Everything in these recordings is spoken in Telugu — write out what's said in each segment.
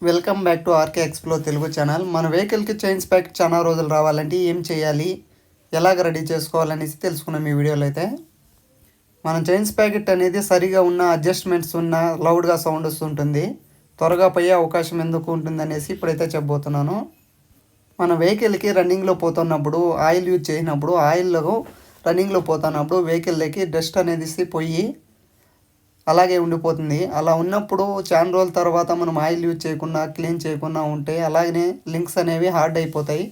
Welcome back to RK Explo Telugu channel. మన వెహికల్కి చైన్ స్పాక్ చాలా రోజులు రావాలంటే ఏం చేయాలి, ఎలాగ రెడీ చేసుకోవాలనేసి తెలుసుకున్నాం ఈ వీడియోలో. అయితే మన చైన్ స్పాకెట్ అనేది సరిగా ఉన్న అడ్జస్ట్మెంట్స్ ఉన్న లౌడ్గా సౌండ్ వస్తుంటుంది, త్వరగా పోయే అవకాశం ఎందుకు ఉంటుంది అనేసి ఇప్పుడైతే చెప్పబోతున్నాను. మన వెహికల్కి రన్నింగ్లో పోతున్నప్పుడు ఆయిల్ యూజ్ చేసినప్పుడు ఆయిల్లో రన్నింగ్లో పోతున్నప్పుడు వెహికల్లోకి డస్ట్ అనేది పోయి అలాగే ఉండిపోతుంది. అలా ఉన్నప్పుడు చాలా రోజుల తర్వాత మనం ఆయిల్ యూజ్ చేయకుండా క్లీన్ చేయకుండా ఉంటే అలాగనే లింక్స్ అనేవి హార్డ్ అయిపోతాయి.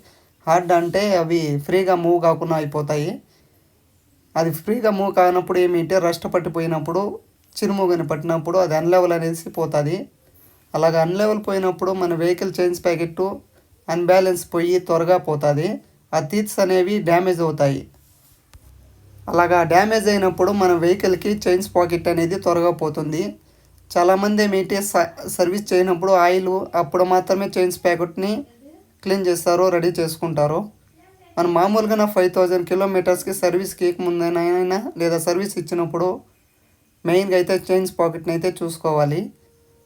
హార్డ్ అంటే అవి ఫ్రీగా మూవ్ కాకుండా అయిపోతాయి. అది ఫ్రీగా మూవ్ కానప్పుడు ఏమిటంటే రస్ట్ పట్టిపోయినప్పుడు చిరుముగని పట్టినప్పుడు అది అన్లెవెల్ అనేసి పోతుంది. అలాగ అన్లెవెల్ పోయినప్పుడు మన వెహికల్ చైన్ స్పాకెట్ అన్బ్యాలెన్స్ పోయి త్వరగా పోతుంది. ఆ టీత్స్ అనేవి డ్యామేజ్ అవుతాయి. అలాగా డ్యామేజ్ అయినప్పుడు మన వెహికల్కి చైన్ స్పాకెట్ అనేది త్వరగా పోతుంది. చాలామంది ఏమిటి సర్వీస్ చేయనప్పుడు ఆయిల్ అప్పుడు మాత్రమే చైన్ స్పాకెట్ని క్లీన్ చేస్తారు, రెడీ చేసుకుంటారు. మనం మామూలుగా 5000 కిలోమీటర్స్కి సర్వీస్కి ముందైనా లేదా సర్వీస్ ఇచ్చినప్పుడు మెయిన్గా అయితే చైన్ స్పాకెట్ని అయితే చూసుకోవాలి.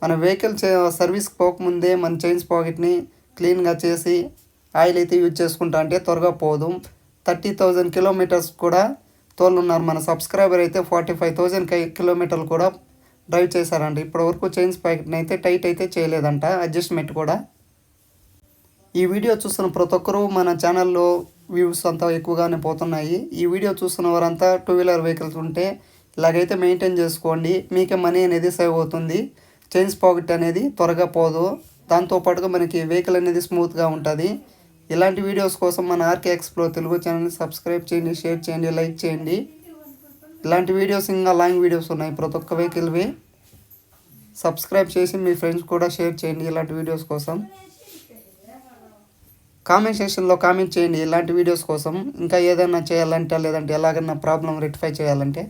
మన వెహికల్ సర్వీస్కి పోకముందే మన చైన్ స్పాకెట్ని క్లీన్గా చేసి ఆయిల్ అయితే యూజ్ చేసుకుంటా అంటే త్వరగా పోదు. 30,000 కిలోమీటర్స్ కూడా తోలున్నారు. మన సబ్స్క్రైబర్ అయితే 45,000 కిలోమీటర్లు కూడా డ్రైవ్ చేశారంట. ఇప్పటివరకు చైన్ స్పాకెట్ని అయితే టైట్ అయితే చేయలేదంట, అడ్జస్ట్మెంట్ కూడా. ఈ వీడియో చూస్తున్న ప్రతి ఒక్కరూ మన ఛానల్లో వ్యూస్ అంతా ఎక్కువగానే పోతున్నాయి. ఈ వీడియో చూస్తున్న వారంతా 2 వీలర్ వెహికల్స్ ఉంటే ఇలాగైతే మెయింటైన్ చేసుకోండి, మీకే మనీ అనేది సేవ్ అవుతుంది. చైన్ స్పాకెట్ అనేది త్వరగా పోదు, దాంతోపాటుగా మనకి వెహికల్ అనేది స్మూత్గా ఉంటుంది. ఇలాంటి వీడియోస్ కోసం మన ఆర్కే ఎక్స్ప్లో తెలుగు ఛానల్ని సబ్స్క్రైబ్ చేయండి, షేర్ చేయండి, లైక్ చేయండి. ఇలాంటి వీడియోస్ ఇంకా లాంగ్ వీడియోస్ ఉన్నాయి ప్రతి ఒక్క వెహికల్వి. సబ్స్క్రైబ్ చేసి మీ ఫ్రెండ్స్ కూడా షేర్ చేయండి ఇలాంటి వీడియోస్ కోసం. కామెంట్ సెక్షన్లో కామెంట్ చేయండి ఇలాంటి వీడియోస్ కోసం ఇంకా ఏదైనా చేయాలంటే, లేదంటే ఎలాగైనా ప్రాబ్లం రెక్టిఫై చేయాలంటే.